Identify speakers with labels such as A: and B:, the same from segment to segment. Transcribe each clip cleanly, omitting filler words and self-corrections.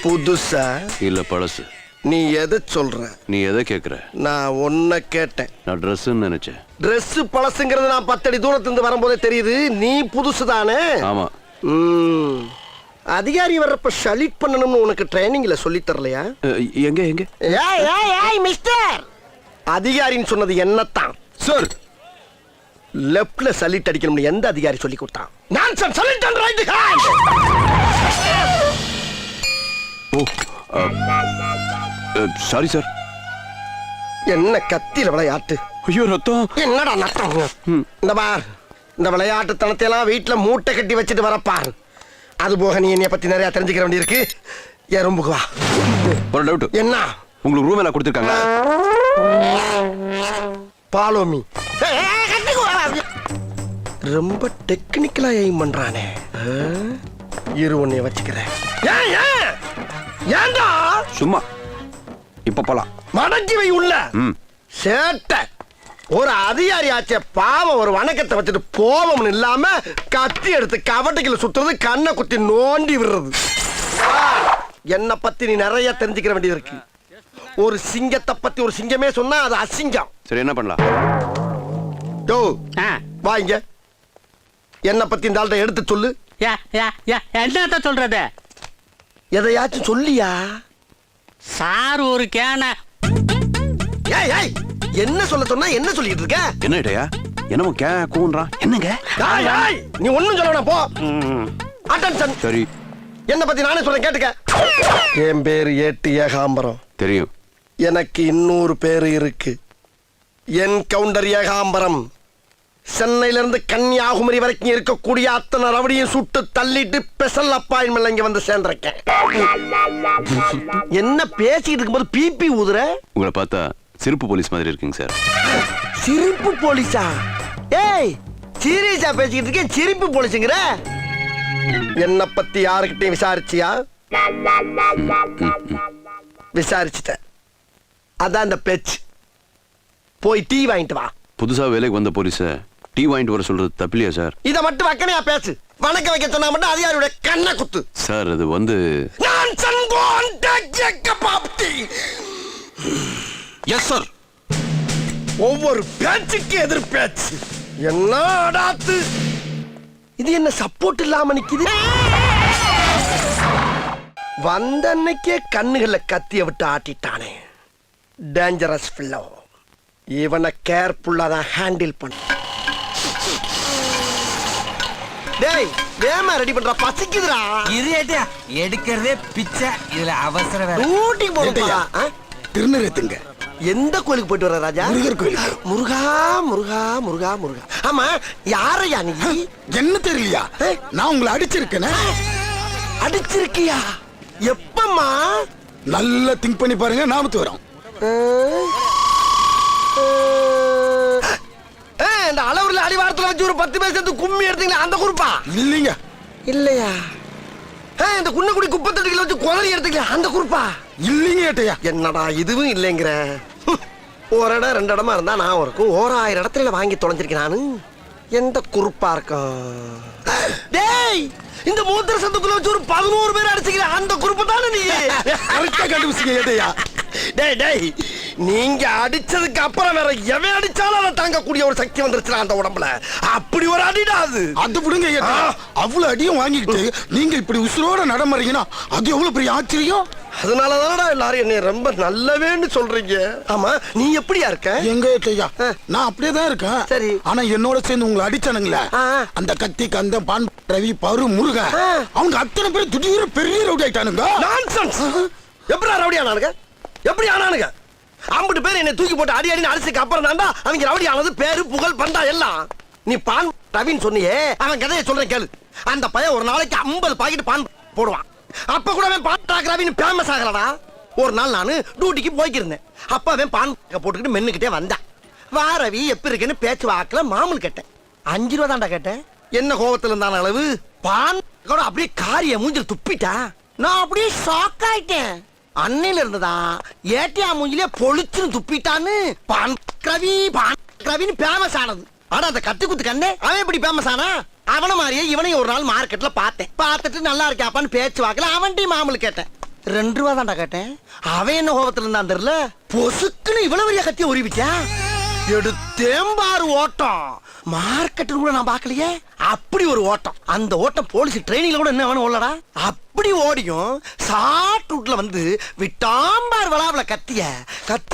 A: புதுசா
B: இல்ல பழசு.
A: நீ எதை சொல்ற?
B: நீ எதை கேக்குற?
A: நான் ஒன்ன கேட்டேன்.
B: நான் ட்ரெஸ்ன்னு நினைச்சேன்.
A: Dress பழசுங்கிறது நான் 10 அடி தூரத்துல இருந்து வரும்போதே தெரியுது. நீ புதுசு தானே?
B: ஆமா.
A: அதிகாரி வர்றப்ப சலீட் பண்ணணும்னு உனக்கு ட்ரைனிங்ல சொல்லி தரலையா?
B: எங்க எங்க?
A: ஏய் மிஸ்டர், அதிகாரின்னு சொன்னது என்னத்தான்
B: சார்.
A: லெஃப்ட்ல சலீட் அடிக்கணும்னு எந்த அதிகாரி சொல்லி கொடுத்தான்? Nonsense. Salute and right hand.
B: Oh sorry sir.
A: என்ன கத்தியில விளையாட்டு?
B: ஐயோ ரத்தம்.
A: என்னடா நட்டம்? இந்த பார், இந்த விளையாட்டு தனத்தை எல்லாம் வீட்டுல மூட்டை கட்டி வச்சுட்டு வரப்பார். அது போக நீ என்னைய பத்தி நிறைய தெரிஞ்சுக்க வேண்டியிருக்கு. என் ரூமுக்கு வா.
B: ஒரு டவுட்.
A: என்ன?
B: உங்களுக்கு ரூம் எல்லாம் கொடுத்துருக்காங்க?
A: Follow me. ரொம்ப டெக்னிக்கலா எய்ம் பண்றானே. இரு உன்னைய வச்சுக்கிறேன். ஏன்டா?
B: சும்மா இப்ப போலாம்.
A: மடக்கி வை உள்ள. சேட்டை. ஒரு அதிகாரி ஆச்சே பாவம், ஒரு வணக்கத்தை வச்சுட்டு போவம்னு இல்லாம கத்தி எடுத்து கவட்டைக்குள்ள சுத்துறது, கண்ணை குத்தி நோண்டி விடுறது. என்ன பத்தி நீ நிறைய தெரிஞ்சுக்கிற வேண்டியது இருக்கு. ஒரு சிங்கத்தை பத்தி ஒரு சிங்கமே சொன்னா அது அசிங்கம்.
B: சரி என்ன பண்ணலாம்?
A: யோ வா இங்க. என்ன பத்தி இந்த ஆள்கிட்ட எடுத்து சொல்லு.
C: என்னத்த சொல்றது?
A: எதையாச்சும் சொல்லியா?
C: சார் ஒரு கேன.
A: ஏய் ஏய், என்ன சொல்ல சொன்னா என்ன சொல்லிட்டு இருக்க?
B: என்ன இடையா? என்னமோ கே கூன்றான். என்னங்க?
A: ஏய் ஏய், நீ ஒண்ணும் சொல்ல வேணாம் போ. அட்டென்ஷன்.
B: சரி.
A: என்ன பத்தி நானே சொல்றேன் கேட்டுக்க. என் பேரு ஏட்டு ஏகாம்பரம்.
B: தெரியும்.
A: எனக்கு இன்னொரு பேரு இருக்கு. என் கவுண்டர் ஏகாம்பரம். சென்னையில இருந்து கன்னியாகுமரி வரைக்கும் இருக்கக்கூடிய அத்தனை ரவடியும் சுட்டு தள்ளிட்டு ஸ்பெஷல் அப்பாயின்மெண்ட் இங்க வந்து சேர்ந்திருக்கேன். என்ன பேசிட்டு இருக்கும்போது பிபி ஊதுற?
B: உங்களை பார்த்தா சிரிப்பு போலீஸ் மாதிரி இருக்குங்க சார்.
A: சிரிப்பு போலீஸா? ஏய் சீரியஸா பேசிக்கிட்டு இருக்கேன், சிரிப்பு போலீஸுங்கிற? என்ன பத்தி யாருக்கிட்டையும் விசாரிச்சியா? விசாரிச்சுட்ட. அதான் இந்த பேச்சு. போய் டீ வாங்கிட்டு வா.
B: புதுசா வேலைக்கு வந்த போலீஸ டீ வாங்கிட்டு வர சொல்றது தப்பில்லையா சார்?
A: இத மட்டும் வக்கனையா பேசு. வணக்கம் வைக்க சொன்னா மட்டும் அதிகாரியோட கண்ணை குத்து.
B: சார் அது வந்து
A: எஸ் சார். ஒவ்வொரு பேச்சுக்கு எதிர் பேச்சு. என்ன அடாத்து இது? என்ன சப்போர்ட் இல்லாம நிக்குது? வந்த அன்னைக்கே கண்ணுகளை கத்திய விட்டு ஆட்டிட்டானே. டேஞ்சரஸ் ஃபில்லோ. இவனை கேர்ஃபுல்லா தான் ஹேண்டில் பண்ண. டேய் வேமா ரெடி பண்றா, பசிக்குதுடா.
D: இது ஏட்டியா எடுக்கிறதே பிச்சை. இதுல அவசர வேற.
A: ஊட்டி போறா.
E: திருநெல்வேலிங்க.
A: எந்த கோயிலுக்கு போயிட்டு வர ராஜா?
E: முருகர் கோயிலுக்கு.
A: முருகா முருகா முருகா முருகா. ஆமா யாரையா நீ?
E: என்ன தெரியலையா? நான் உங்களை அடிச்சிருக்கேன்.
A: அடிச்சிருக்கியா? எப்பமா?
E: நல்லா திங்க் பண்ணி பாருங்க, ஞாபகத்து வரும்.
A: இந்த அளவுல அடிவாரத்துல வச்சு ஒரு 10 பேர் சேர்ந்து கும்மி எடுத்தீங்களா அந்த குரூப்பா?
E: இல்லைங்க.
A: இல்லையா? இந்த குன்னக்குடி குப்பத்தட்டுல வச்சு குதறி எடுத்தீங்களா அந்த குரூப்பா?
E: இல்லைங்க ஏட்டையா.
A: என்னடா இதுவும் இல்லைங்கிற? ஒரு இடம் 2 இடமா இருந்தா நான் இருக்கும். 1000 இடத்துல வாங்கி தொலைஞ்சிருக்கேன் நானு. எந்த குரூப்பா இருக்கும்? டேய் இந்த மூத்திர சந்துக்குள்ள வச்சு ஒரு 11 பேர் அடிச்சுக்கிற அந்த குரூப் தானே நீ?
E: கரெக்டா கண்டுபிடிச்சீங்க ஏட்டையா.
A: டேய் டேய், நீங்க அடிச்சதுக்கு அப்புறம் வேற எவன் அடிச்சாலும் அதை தாங்கக்கூடிய ஒரு சக்தி வந்துருச்சுடா அந்த உடம்புல. அப்படி ஒரு அடிடா அது.
E: அது விடுங்க ஏட்டையா. அவ்வளவு அடியும் வாங்கிக்கிட்டு நீங்க இப்படி உசுரோட நடமறீங்கன்னா அது எவ்வளவு பெரிய ஆச்சரியம்.
A: அதனாலதானடா எல்லாரும் என்னை ரொம்ப நல்லவேன்னு சொல்றீங்க. ஆமா நீ எப்படியா இருக்க?
E: எங்க ஏட்டையா நான் அப்படியே தான் இருக்கேன்.
A: சரி.
E: ஆனா என்னோட சேர்ந்து உங்களை அடிச்சானுங்களே அந்த கத்தி கந்த பான் ரவி பரு முருக, அவங்க அத்தனை பேர் திடீர்னு பெரிய ரவுடி ஆயிட்டானுங்க.
A: நான்சென்ஸ். எப்படிடா ரவுடி ஆனானுங்க? எப்படி ஆனானுங்க? 50 பேர் என்னை தூக்கி போட்டு அடி அடின்னு அடிச்சுக்கு அப்புறம் தான்டா அவங்க ரவுடி ஆனது. பேரு புகழ் பண்டா எல்லாம். நீ பான் ரவின்னு சொன்னியே, அவன் கதையை சொல்றேன் கேளு. அந்த பையன் ஒரு நாளைக்கு 50 பாக்கெட் பான் போடுவான். அப்ப கூட அவன் பான் ரவின்னு ஃபேமஸ் ஆகலடா. ஒரு நாள் நானு டியூட்டிக்கு போய்க்கிருந்தேன். அப்ப அவன் பான் போட்டுக்கிட்டு மென்னுக்கிட்டே வந்தான். வா ரவி எப்படி இருக்குன்னு பேச்சு வாக்குல மாமூல் கேட்டேன். 5 ரூபா தான்டா கேட்டேன். என்ன கோபத்துல இருந்தான அளவு பான் கூட அப்படியே காரிய மூஞ்சில் துப்பிட்டா. நான் அப்படியே ஷாக் ஆயிட்டேன். அன்னையில இருந்துதான் ஏட்டியா மூஞ்சிலே பொழிச்சுன்னு துப்பிட்டான்னு பான் ரவின்னு ஃபேமஸ் ஆனது. ஆனா அந்த கத்து குத்து கண்ணே அவன் எப்படி ஃபேமஸ் ஆனா? அவன மாதிரியே இவனையும் ஒரு நாள் மார்க்கெட்ல பார்த்தேன். பார்த்துட்டு நல்லா இருக்காப்பான்னு பேச்சு வாக்கல அவன்கிட்ட மாமூல் கேட்டேன். 2 ரூபா தான்டா கேட்டேன். அவன் என்ன கோபத்துல இருந்தான் தெரியல, பொசுக்குன்னு இவ்வளவு பெரிய கத்திய உருவிட்டான். எடுத்தேம்பாரு ஓட்டம், மார்க்கெட்டில் கூட நான் பார்க்கலையே. அப்படி ஒரு ஓட்டம். அந்த ஓட்டம் போலீஸ் ட்ரைனிங்ல கூட என்ன வேணும் ஓடலடா. அப்படி ஓடியும் ஷார்ட் ரூட்ல வந்து விட்டாம்பார் வளாவல கத்தி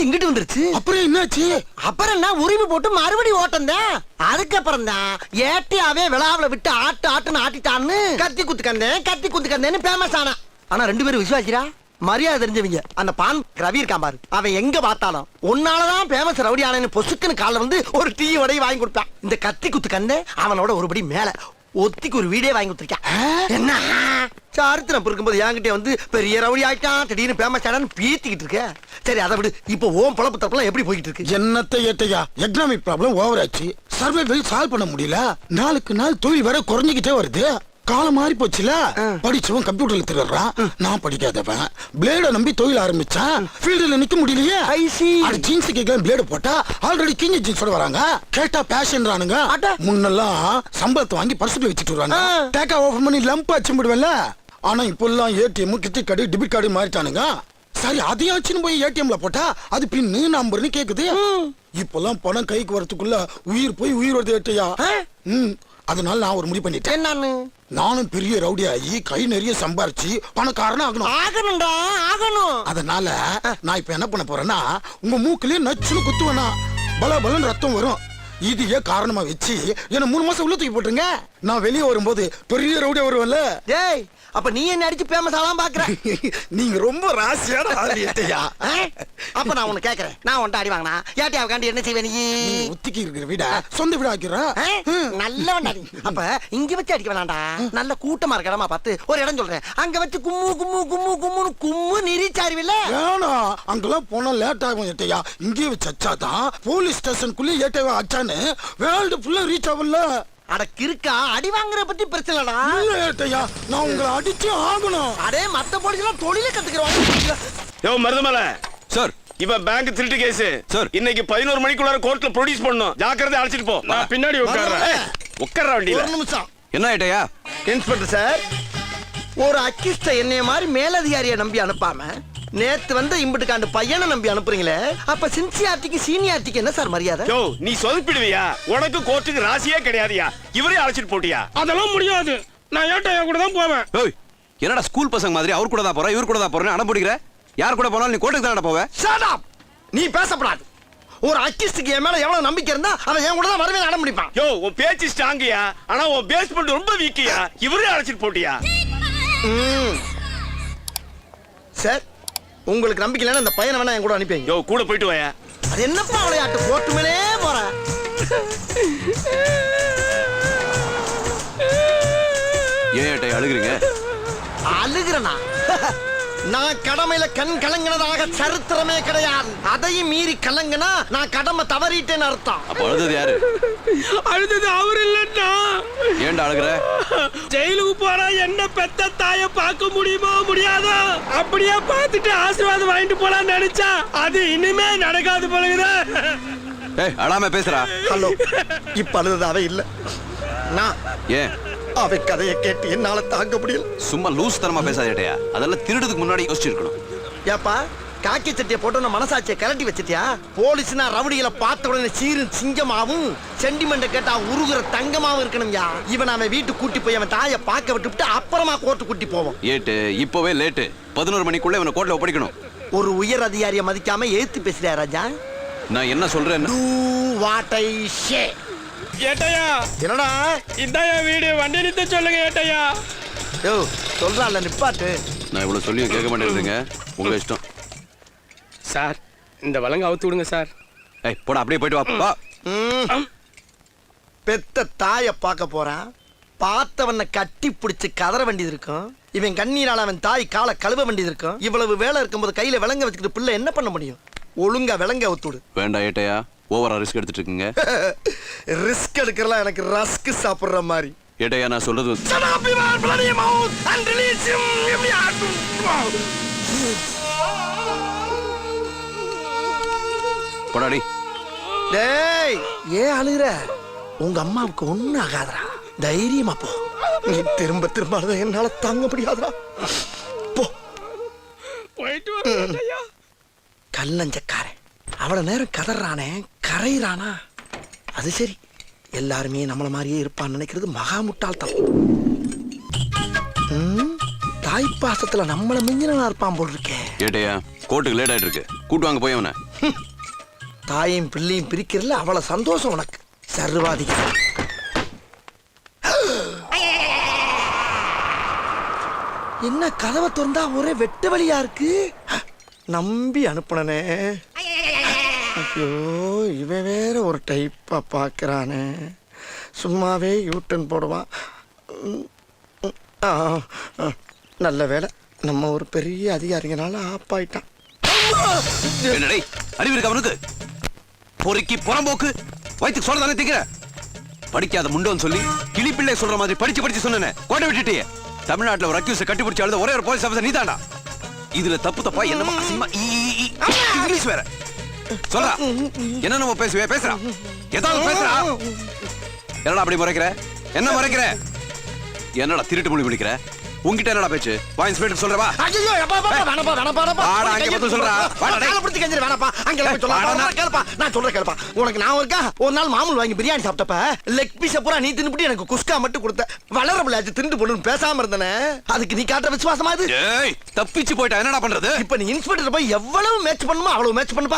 A: இங்கிட்டு வந்துருச்சு.
E: அப்புறம் என்னாச்சு?
A: அப்புறம் என்ன, உரிமை போட்டு மறுபடியும் ஓட்டம் தான். அதுக்கப்புறம் தான் ஏட்டியாவே விளாவல விட்டு ஆட்டுன்னு ஆட்டிட்டான்னு கத்தி குத்துக்கந்தேன்னு ஃபேமஸ் ஆனா. ஆனா 2 பேரும் விசுவாசிரா, மரியாதை தெரிஞ்சவங்க. அந்த பான் ரவி இருக்கான் பாரு, அவன் எங்க பார்த்தாலும் உன்னாலதான் ஃபேமஸ் ரவுடி ஆனு பொசுக்குன்னு காலைல வந்து ஒரு டீ வடையை வாங்கி கொடுப்பான். இந்த கத்தி குத்து கண்ணு அவனோட ஒருபடி மேல ஒத்திக்கு ஒரு வீடே வாங்கி கொடுத்துருக்கான். என்ன சரித்திரம் இருக்கும்போது என்கிட்ட வந்து பெரிய ரவுடி ஆயிட்டான், திடீர்னு ஃபேமஸ் ஆனான்னு பீத்திக்கிட்டு இருக்க. சரி அதை விடு, இப்போ ஓம் பொழப்பு தப்பெல்லாம் எப்படி போய்கிட்டு இருக்கு?
E: என்னத்தை ஏட்டையா, எக்கனாமிக் ப்ராப்ளம் ஓவர் ஆச்சு. சர்வைவல் சால்வ் பண்ண முடியல. நாளுக்கு நாள் தொழில் வர குறைஞ்சிக்கிட்டே வருது. காலம் மாறி போச்சுல. படிச்சவன் கம்ப்யூட்டர்ல திருடுறான், நான் படிக்காதவன் பிளேட நம்பி தொழில் ஆரம்பிச்சான். ஃபீல்டுல நிக்க முடியலையே. ஜீன்ஸ் கேட்க பிளேடு போட்டா ஆல்ரெடி கிஞ்சி ஜீன்ஸோட வராங்க. கேட்டா பேஷன்றானுங்க. முன்னெல்லாம் சம்பளத்தை வாங்கி பர்சுல வச்சுட்டு வராங்க. டேக்கா ஓபன் பண்ணி லம்ப் அச்சு விடுவேன்ல. ஆனா இப்பெல்லாம் ATM, credit card, debit card மாறிட்டானுங்க. சரி அதையாச்சுன்னு போய் ஏடிஎம்ல போட்டா அது பின்னு நம்பர்னு கேக்குது. இப்பெல்லாம் பணம் கைக்கு வரதுக்குள்ள உயிர் போய் உயிர் வருது ஏட்டையா. அதனால நான் ஒரு முடிவு பண்ணிட்டேன்.
A: என்னன்னு?
E: நானும் பெரிய ரவுடி ஆகி கை நிறைய சம்பாரிச்சு பணக்காரனா
A: ஆகணும்.
E: அதனால நான் இப்ப என்ன பண்ண போறேன்னா, உங்க மூக்கிலே நச்சுன்னு குத்துவேனா, பல பலன் ரத்தம் வரும். இதையே காரணமா வச்சு என்ன 3 மாசம் உள்ள தூக்கி போட்டுருங்க. நான் வெளியே வரும்போது பெரிய ரவுடியா வருவேன்ல.
A: டேய், அப்ப நீ என்ன அடிச்சு ஃபேமஸ் ஆலாம் பாக்குற?
E: நீங்க ரொம்ப ராசியான ஆளு ஏட்டையா.
A: அப்ப நான் உன்னை கேக்குறேன், நான் உன்ட்ட அடி வாங்கினா ஏட்டையாவுக்காண்டி என்ன செய்வே? நீ
E: ஒத்திக்கி இருக்கிற வீட சொந்த வீட ஆக்கிற
A: நல்லவன்டா நீ. அப்ப இங்க வச்சு அடிக்க வேணாம்டா, நல்ல கூட்டமா இருக்க இடமா பார்த்து ஒரு இடம் சொல்றேன், அங்க வச்சு கும்மு நிரிச்சாருவில்ல.
E: வேணாம், அங்கெல்லாம் போனா லேட் ஆகும் ஏட்டையா. இங்கே வச்சு அச்சாதான் போலீஸ் ஸ்டேஷனுக்குள்ளே ஏட்டையா அச்சான்னு வேர்ல்டு ஃபுல்லா ரீச் ஆகும்ல.
A: அட கிறுக்கா, அடி வாங்குற பத்தி பிரச்சனைடா.
E: இல்ல ஏட்டையா, நான் உங்களை அடிச்சு ஆகணும்.
A: அடே மத்த போலீஸ்லாம் தொழில கத்துக்குறாங்க.
F: யோ மருதமலை
B: சார்,
F: இவன் பேங்க் திருட்டு கேஸ்
B: சார்.
F: இன்னைக்கு 11 மணிக்குள்ளார கோர்ட்ல ப்ரொடியூஸ் பண்ணனும். ஜாக்கிரதை அழைச்சிட்டு போ. நான் பின்னாடி உட்கார்றேன். உட்கார்ற வண்டியில.
A: ஒரு நிமிஷம்.
B: என்ன ஏட்டையா?
A: இன்ஸ்பெக்டர் சார், ஒரு அக்கிஸ்ட என்னைய மாதிரி மேலதிகாரியை நம்பி அனுப்பாம நேத்து வந்து இம்புட்டுக்காண்டு பையனை நம்பி அனுப்புறீங்களே, அப்ப சின்சியாரிட்டிக்கு சீனியாரிட்டிக்கு என்ன சார் மரியாதை?
F: யோ நீ சொதப்பிடுவியா? உனக்கு கோர்ட்டுக்கு ராசியே கிடையாதுயா. இவரே அழைச்சிட்டு போட்டியா?
G: அதெல்லாம் முடியாது. நான் ஏட்டையா கூட தான் போவேன்.
B: ஓய், என்னடா ஸ்கூல் பசங்க மாதிரி அவர் கூட தான் போற இவர் கூட தான் போறேன்னு அடம் பிடிக்கிற? யார் கூட போனாலும் நீ கோர்ட்டுக்கு தானடா போவ?
A: Shut up! நீ பேசப்படாது. ஒரு அக்கிஸ்டுக்கு என் மேல எவ்வளவு நம்பிக்கை இருந்தா அவன் என் கூட தான் வரவே அடம் பிடிப்பான்.
F: யோ உன் பேச்சு ஸ்ட்ராங்கியா, ஆனா உன் பேஸ்மெண்ட் ரொம்ப வீக்கியா. இவரே அழைச்சிட்டு போட்டியா?
A: சார், உங்களுக்கு நம்பிக்கை இல்லைன்னா இந்த பையனை வேணா என் கூட அனுப்பிங்க.
F: யோ கூட போயிட்டு வாயா.
A: அது என்னப்பா விளையாட்டு, கோர்ட்டு மேலே போற.
B: ஏன் ஏட்டையா அழுகுறீங்க?
A: அழுகிறனா? நான் கடமையில கண் கலங்கினதாக சரித்திரமே கிடையாது. அதையும் மீறி கலங்கினா நான் கடமை தவறிட்டேன்னு அர்த்தம்.
B: அப்ப அழுதது யாரு?
G: அழுதது அவர் இல்லன்னா.
B: ஏன்டா அழுகுற?
G: ஜெயிலுக்கு போறா என்ன பெத்த தாய பார்க்க முடியுமோ முடியாதோ, அப்படியே பார்த்துட்டு ஆசீர்வாதம் வாங்கிட்டு போலான்னு நினைச்சா அது இனிமே நடக்காது போலகுதா.
B: ஏய், அழாம பேசுறா.
A: ஹலோ, இப்ப அழுததாவே இல்ல. நான்
B: ஏன்
A: அவை கதையை கேட்டு என்னால தாங்க முடியல.
B: சும்மா லூஸ் தரமா பேசாத ஏட்டையா. அதெல்லாம் திருடுறதுக்கு முன்னாடி யோசிச்சிருக்கணும்.
A: ஏப்பா, காக்கி சட்டியை போட்டு மனசாட்சியை கலட்டி வச்சிட்டியா? போலீஸ்னா ரவுடிகளை பார்த்த உடனே சீரு சிங்கமாவும் சென்டிமெண்ட் கேட்டா உருகுற தங்கமாவும் இருக்கணும்யா. இவன் அவன் வீட்டுக்கு கூட்டி போய் அவன் தாயை பார்க்க விட்டுவிட்டு அப்புறமா கோர்ட்டு கூட்டி போவோம்.
B: ஏட்டு இப்பவே லேட்டு. 11 மணிக்குள்ள இவனை கோர்ட்ல ஒப்படைக்கணும்.
A: ஒரு உயர் அதிகாரியை மதிக்காம ஏத்து பேசுறியா ராஜா?
B: நான் என்ன சொல்றேன்?
A: Do what I say.
G: ஏட்டையா,
A: என்னடா
G: இதான் என் வீடு, வண்டி நிறுத்த சொல்லுங்க ஏட்டையா.
A: யோ சொல்றான்ல நிப்பாட்டு.
B: நான் இவ்வளவு சொல்லியும் கேட்க மாட்டேங்கிறீங்க. உங்க இஷ்டம்.
G: சார், இந்த வழங்க அவுத்து விடுங்க சார்.
B: ஏய் போடா, அப்படியே போயிட்டு வா.
A: பெத்த தாயை பார்க்க போறான், பார்த்தவனை கட்டி பிடிச்சு கதற வேண்டியது இருக்கும். இவன் கண்ணீரால அவன் தாய் காலை கழுவ வேண்டியது இருக்கும். இவ்வளவு வேலை இருக்கும்போது கையில விலங்க வச்சுக்கிட்டு பிள்ளை என்ன பண்ண முடியும்? ஒழுங்கா விலங்க அவுத்துடு.
B: வேண்டாம் ஏட்டையா, ஓவரா ரிஸ்க் எடுத்துட்டு இருக்கீங்க.
A: ரிஸ்க் எடுக்கிறலாம் எனக்கு ரஸ்க் சாப்பிடுற மாதிரி.
B: ஏட்டையா, நான் சொல்றது போடாடி.
A: டேய், ஏன் அழுகுற? உங்க அம்மாவுக்கு ஒண்ணும் ஆகாதடா, தைரியமா போ. நீ திரும்ப திரும்ப அழுத என்னால தாங்க முடியாதுடா. போ. கல்லஞ்சக்காரன் அவ்வளவு நேரம் கதறானே கரையிறானா? அது சரி, எல்லாருமே நம்மள மாதிரியே இருப்பான்னு நினைக்கிறது மகா முட்டாள்தான். தாய்ப்பாசத்துல நம்மள மிஞ்சினா இருப்பான் போல் இருக்கே.
B: ஏட்டையா கோர்ட்டுக்கு லேட் ஆயிட்டு இருக்கு, கூட்டு வாங்க போய் அவனை.
A: தாயும் பிள்ளையும் பிரிக்கிறதுல அவ்வளவு சந்தோஷம் உனக்கு. சர்வாதிகாரி. என்ன கதவை திறந்தா ஒரே வெட்ட வழியா இருக்கு. நம்பி அனுப்புனனே. ஐயோ, இவன் வேற ஒரு டைப்பா பாக்குறானே. சும்மாவே யூட்டன் போடுவான். நல்ல வேலை நம்ம ஒரு பெரிய அதிகாரிங்கனால ஆப்பாயிட்டான்.
B: என்னடே அறிவு இருக்கு அவனுக்கு? பொறுக்கி புறம்போக்கு வயிற்றுக்கு சொல்ல தானே திங்கிற? படிக்காத முண்டோன்னு சொல்லி கிளிப்பிள்ளை சொல்ற மாதிரி படிச்சு படிச்சு சொன்னேன், கோட்டை விட்டுட்டியே. தமிழ்நாட்டுல ஒரு அக்யூஸ் கட்டி பிடிச்சி அழுத ஒரே ஒரு போலீஸ் ஆஃபீஸர் நீதான்டா. இதுல தப்பு தப்பா என்னமா அசிங்கமா இங்கிலீஷ் வேற சொல்றா. என்ன நம்ம பேசுறா, ஏதாவது பேசுறா. என்னடா அப்படி முறைக்கிற? என்ன முறைக்கிற? என்னடா திருட்டு மொழி பிடிக்கிற? உன்கிட்ட என்னடா பேச்சு? வா இன்ஸ்பெக்டர் சொல்றவா.
A: ஐயோ, அப்பா, வேணாப்பா.
B: வாடா, அங்க வந்து சொல்றா. வாடா, டேய்.
A: காலை பிடிச்சு கெஞ்சிரு, வேணாப்பா. அங்க போய் சொல்லலாம்.
B: வாடா,
A: கேளுப்பா, நான் சொல்றேன் கேளுப்பா. உனக்கு நான் இருக்கா ஒரு நாள் மாமூல் வாங்கி பிரியாணி சாப்பிட்டப்ப லெக் பீஸ பூரா நீ தின்னுபிட்டு எனக்கு குஸ்கா மட்டும் கொடுத்த. வளர பிள்ளையாச்சு திண்டு போடுன்னு பேசாம இருந்தனே. அதுக்கு நீ காட்டுற விசுவாசமா இது?
B: ஏய், தப்பிச்சு போயிட்டா என்னடா பண்றது?
A: இப்ப நீ இன்ஸ்பெக்டர் போய் எவ்வளவு மேட்ச் பண்ணுமோ அவ்வளவு மேட்ச் பண்ணுப்பா.